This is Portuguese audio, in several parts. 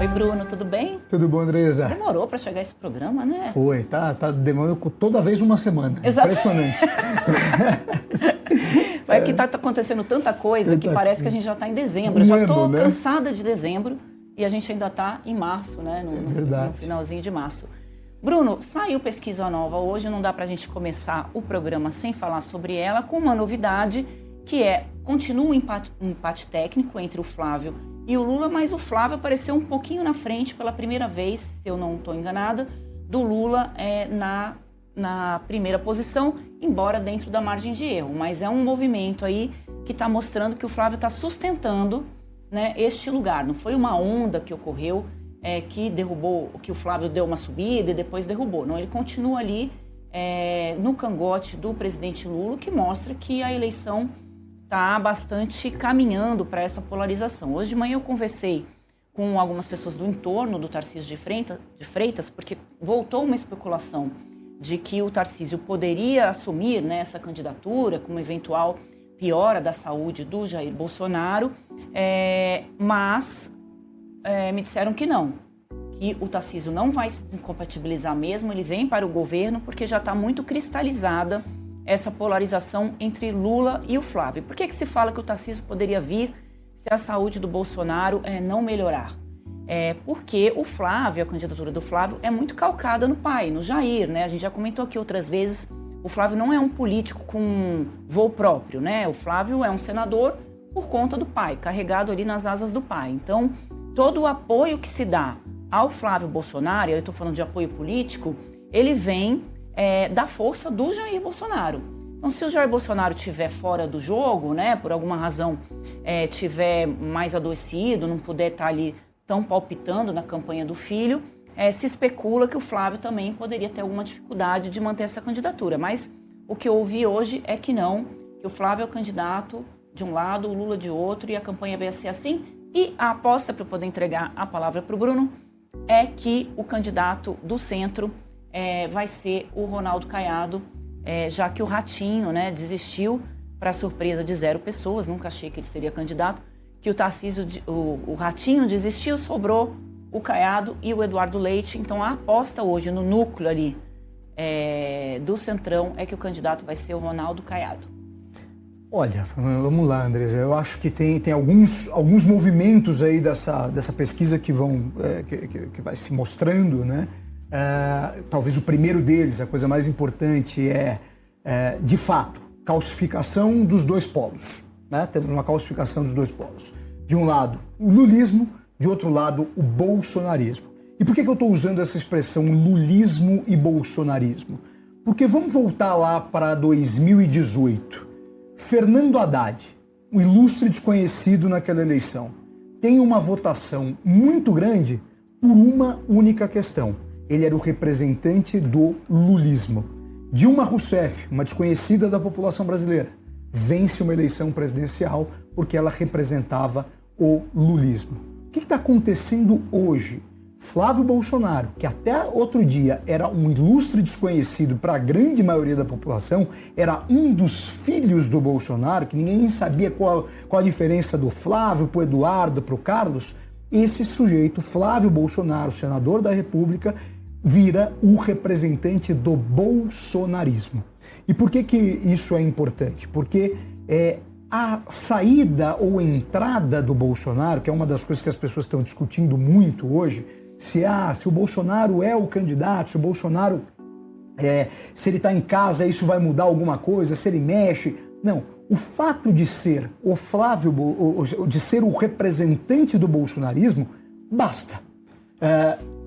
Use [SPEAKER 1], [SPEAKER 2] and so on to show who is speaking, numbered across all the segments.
[SPEAKER 1] Oi, Bruno, tudo bem?
[SPEAKER 2] Tudo bom, Andresa?
[SPEAKER 1] Demorou para chegar esse programa, né?
[SPEAKER 2] Foi, tá demorando toda vez uma semana. Impressionante.
[SPEAKER 1] É que tá acontecendo tanta coisa que parece que a gente já está em dezembro. Eu já estou cansada de dezembro e a gente ainda está em março, né? No finalzinho de março. Bruno, saiu pesquisa nova hoje, não dá para a gente começar o programa sem falar sobre ela, com uma novidade que continua um empate técnico entre o Flávio e o Lula, mas o Flávio apareceu um pouquinho na frente pela primeira vez, se eu não estou enganada, do Lula na primeira posição, embora dentro da margem de erro. Mas é um movimento aí que está mostrando que o Flávio está sustentando, né, este lugar. Não foi uma onda que ocorreu que derrubou, que o Flávio deu uma subida e depois derrubou. Não, ele continua ali no cangote do presidente Lula, que mostra que a eleição está bastante caminhando para essa polarização. Hoje de manhã eu conversei com algumas pessoas do entorno do Tarcísio de Freitas, porque voltou uma especulação de que o Tarcísio poderia assumir, né, essa candidatura com uma eventual piora da saúde do Jair Bolsonaro, mas me disseram que não, que o Tarcísio não vai se incompatibilizar mesmo, ele vem para o governo porque já está muito cristalizada essa polarização entre Lula e o Flávio. Por que se fala que o Tarcísio poderia vir se a saúde do Bolsonaro não melhorar? Porque o Flávio, a candidatura do Flávio, é muito calcada no pai, no Jair, né? A gente já comentou aqui outras vezes, o Flávio não é um político com voo próprio, né? O Flávio é um senador por conta do pai, carregado ali nas asas do pai. Então, todo o apoio que se dá ao Flávio Bolsonaro, eu estou falando de apoio político, ele vem da força do Jair Bolsonaro. Então, se o Jair Bolsonaro estiver fora do jogo, né, por alguma razão estiver mais adoecido, não puder estar ali tão palpitando na campanha do filho, se especula que o Flávio também poderia ter alguma dificuldade de manter essa candidatura. Mas o que eu ouvi hoje é que não, que o Flávio é o candidato de um lado, o Lula de outro, e a campanha vai ser assim. E a aposta, para eu poder entregar a palavra para o Bruno, é que o candidato do centro vai ser o Ronaldo Caiado, já que o Ratinho, né, desistiu, para surpresa de 0 pessoas, nunca achei que ele seria candidato, que o Tarcísio, o Ratinho desistiu, sobrou o Caiado e o Eduardo Leite. Então a aposta hoje no núcleo ali do Centrão é que o candidato vai ser o Ronaldo Caiado.
[SPEAKER 2] Olha, vamos lá, Andresa. Eu acho que tem alguns movimentos aí dessa pesquisa que que vai se mostrando, né? Talvez o primeiro deles, a coisa mais importante de fato, calcificação dos dois polos, né? Temos uma calcificação dos dois polos. De um lado, o lulismo, de outro lado, o bolsonarismo. E por que eu estou usando essa expressão lulismo e bolsonarismo? Porque vamos voltar lá para 2018. Fernando Haddad, um ilustre desconhecido naquela eleição, tem uma votação muito grande por uma única questão. Ele era o representante do lulismo. Dilma Rousseff, uma desconhecida da população brasileira, vence uma eleição presidencial porque ela representava o lulismo. O que está acontecendo hoje? Flávio Bolsonaro, que até outro dia era um ilustre desconhecido para a grande maioria da população, era um dos filhos do Bolsonaro, que ninguém sabia qual a diferença do Flávio para o Eduardo, para o Carlos. Esse sujeito, Flávio Bolsonaro, senador da República, vira o representante do bolsonarismo. E por que isso é importante? Porque a saída ou entrada do Bolsonaro, que é uma das coisas que as pessoas estão discutindo muito hoje, se o Bolsonaro é o candidato, se o Bolsonaro, se ele está em casa, isso vai mudar alguma coisa, se ele mexe. Não, o fato de ser o Flávio, de ser o representante do bolsonarismo, basta.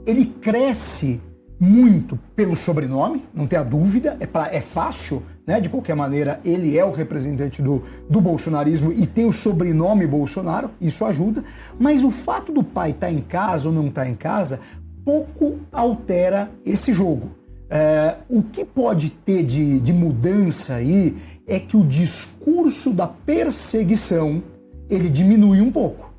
[SPEAKER 2] Ele cresce muito pelo sobrenome, não tem a dúvida, é fácil, né? De qualquer maneira, ele é o representante do bolsonarismo e tem o sobrenome Bolsonaro, isso ajuda, mas o fato do pai estar em casa ou não estar em casa pouco altera esse jogo. O que pode ter de mudança aí é que o discurso da perseguição ele diminui um pouco.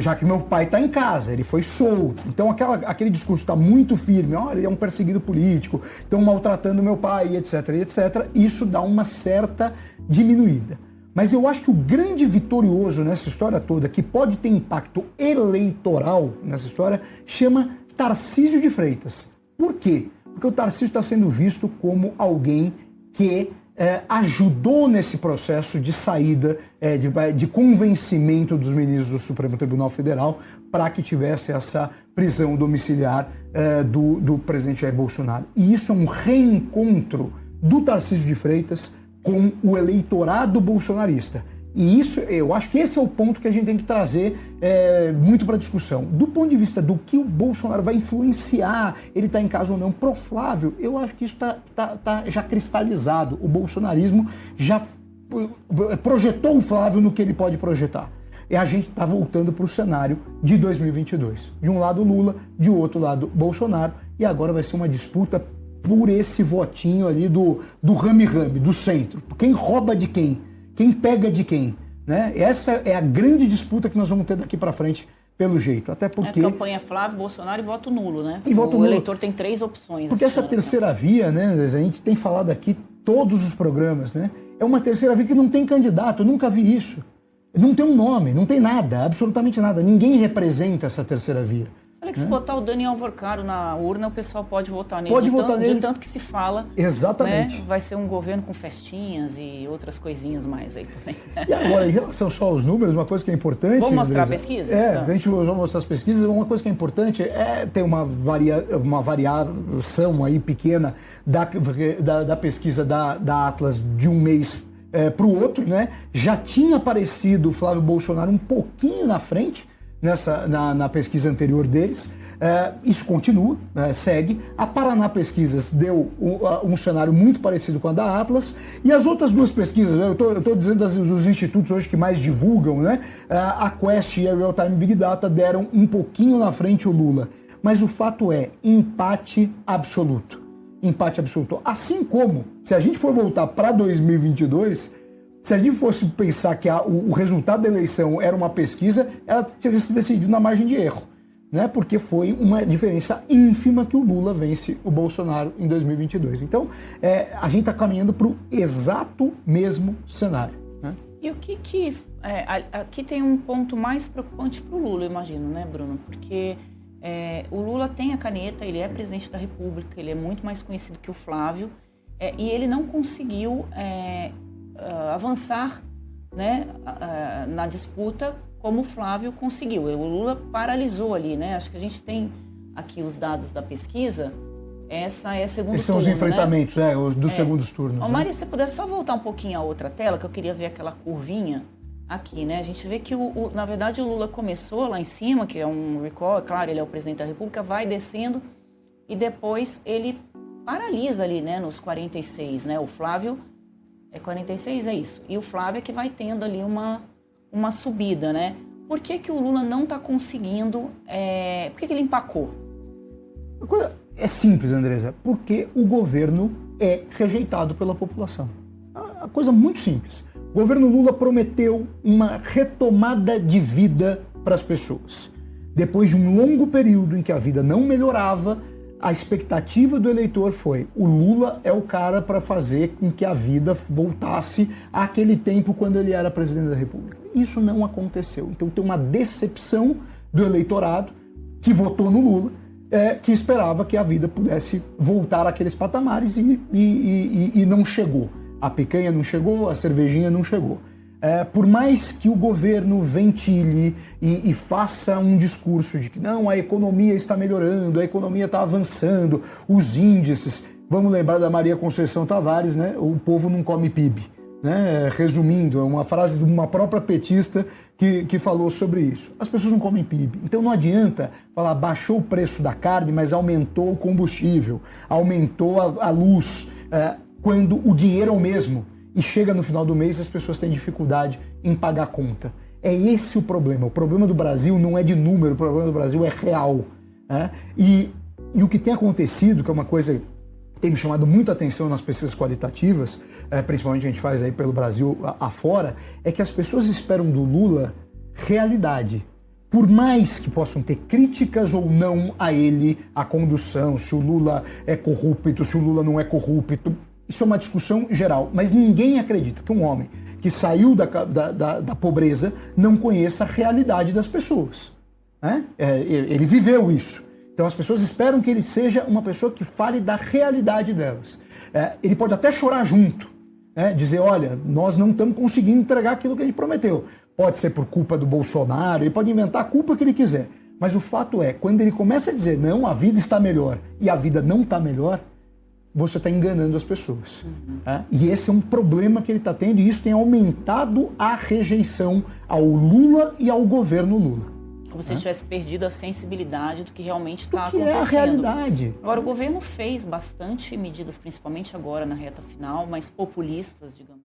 [SPEAKER 2] Já que meu pai está em casa, ele foi solto. Então aquele discurso está muito firme, olha, ele é um perseguido político, estão maltratando meu pai, etc, etc. Isso dá uma certa diminuída. Mas eu acho que o grande vitorioso nessa história toda, que pode ter impacto eleitoral nessa história, chama Tarcísio de Freitas. Por quê? Porque o Tarcísio está sendo visto como alguém que ajudou nesse processo de saída, de convencimento dos ministros do Supremo Tribunal Federal para que tivesse essa prisão domiciliar do presidente Jair Bolsonaro. E isso é um reencontro do Tarcísio de Freitas com o eleitorado bolsonarista. E isso, eu acho que esse é o ponto que a gente tem que trazer muito para a discussão. Do ponto de vista do que o Bolsonaro vai influenciar, ele está em casa ou não, pro Flávio, eu acho que isso está já cristalizado. O bolsonarismo já projetou o Flávio no que ele pode projetar. E a gente está voltando para o cenário de 2022. De um lado Lula, de outro lado Bolsonaro, e agora vai ser uma disputa por esse votinho ali do rame-rame, do centro. Quem rouba de quem? Quem pega de quem? Né? Essa é a grande disputa que nós vamos ter daqui para frente, pelo jeito. Até porque...
[SPEAKER 1] A campanha Flávio, Bolsonaro e voto nulo, né?
[SPEAKER 2] E voto
[SPEAKER 1] o
[SPEAKER 2] nulo.
[SPEAKER 1] eleitor tem 3 opções.
[SPEAKER 2] Porque essa terceira via, né, a gente tem falado aqui todos os programas, né? É uma terceira via que não tem candidato, eu nunca vi isso. Não tem um nome, não tem nada, absolutamente nada. Ninguém representa essa terceira via.
[SPEAKER 1] Olha que se botar o Daniel Alvorcaro na urna, o pessoal pode votar nele.
[SPEAKER 2] Pode votar nele.
[SPEAKER 1] De tanto que se fala.
[SPEAKER 2] Exatamente.
[SPEAKER 1] Né? Vai ser um governo com festinhas e outras coisinhas mais aí também.
[SPEAKER 2] E agora, em relação só aos números, uma coisa que é importante...
[SPEAKER 1] Vamos mostrar a pesquisa?
[SPEAKER 2] A gente vai mostrar as pesquisas. Uma coisa que é importante é ter uma variação aí pequena da pesquisa da Atlas de um mês para o outro, né? Já tinha aparecido o Flávio Bolsonaro um pouquinho na frente, na pesquisa anterior deles. Isso continua, segue. A Paraná Pesquisas deu um cenário muito parecido com a da Atlas, e as outras duas pesquisas, eu estou dizendo os institutos hoje que mais divulgam, né? A Quest e a Real Time Big Data deram um pouquinho na frente o Lula, mas o fato é empate absoluto. Empate absoluto. Assim como, se a gente for voltar para 2022, se a gente fosse pensar que o resultado da eleição era uma pesquisa, ela teria sido decidida na margem de erro, né? Porque foi uma diferença ínfima que o Lula vence o Bolsonaro em 2022. Então, a gente está caminhando para o exato mesmo cenário, né?
[SPEAKER 1] E o que aqui tem um ponto mais preocupante para o Lula, eu imagino, né, Bruno? Porque o Lula tem a caneta, ele é presidente da República, ele é muito mais conhecido que o Flávio, e ele não conseguiu avançar, né, na disputa como o Flávio conseguiu. O Lula paralisou ali, né? Acho que a gente tem aqui os dados da pesquisa. Essa é a segunda turno.
[SPEAKER 2] Esses são os enfrentamentos, né? Os dos segundos turnos.
[SPEAKER 1] Ó, Maria, se você puder só voltar um pouquinho a outra tela, que eu queria ver aquela curvinha aqui, né? A gente vê que, na verdade, o Lula começou lá em cima, que é um recall, é claro, ele é o presidente da República, vai descendo e depois ele paralisa ali, né? Nos 46, né? O Flávio... 46, é isso. E o Flávio é que vai tendo ali uma subida, né? Por que o Lula não está conseguindo... Por que ele empacou?
[SPEAKER 2] A coisa é simples, Andresa. Porque o governo é rejeitado pela população. A coisa muito simples. O governo Lula prometeu uma retomada de vida para as pessoas. Depois de um longo período em que a vida não melhorava, a expectativa do eleitor foi: o Lula é o cara para fazer com que a vida voltasse àquele tempo quando ele era presidente da República. Isso não aconteceu. Então tem uma decepção do eleitorado que votou no Lula, que esperava que a vida pudesse voltar àqueles patamares e não chegou. A picanha não chegou, a cervejinha não chegou. Por mais que o governo ventile e faça um discurso de que não, a economia está melhorando, a economia está avançando, os índices, vamos lembrar da Maria Conceição Tavares, né? O povo não come PIB, né? Resumindo, é uma frase de uma própria petista que falou sobre isso. As pessoas não comem PIB, então não adianta falar baixou o preço da carne, mas aumentou o combustível, aumentou a luz, quando o dinheiro é o mesmo. E chega no final do mês, as pessoas têm dificuldade em pagar a conta. É esse o problema. O problema do Brasil não é de número, o problema do Brasil é real, né? E o que tem acontecido, que é uma coisa que tem me chamado muito a atenção nas pesquisas qualitativas, principalmente a gente faz aí pelo Brasil afora, é que as pessoas esperam do Lula realidade. Por mais que possam ter críticas ou não a ele, a condução, se o Lula é corrupto, se o Lula não é corrupto, isso é uma discussão geral, mas ninguém acredita que um homem que saiu da pobreza não conheça a realidade das pessoas. Né? Ele viveu isso. Então as pessoas esperam que ele seja uma pessoa que fale da realidade delas. Ele pode até chorar junto, né? Dizer, olha, nós não estamos conseguindo entregar aquilo que a gente prometeu. Pode ser por culpa do Bolsonaro, ele pode inventar a culpa que ele quiser. Mas o fato é, quando ele começa a dizer, não, a vida está melhor e a vida não está melhor, você está enganando as pessoas. E esse é um problema que ele está tendo, e isso tem aumentado a rejeição ao Lula e ao governo Lula.
[SPEAKER 1] Como se ele tivesse perdido a sensibilidade do que realmente está acontecendo.
[SPEAKER 2] É a realidade.
[SPEAKER 1] Agora, o governo fez bastante medidas, principalmente agora na reta final, mas populistas, digamos.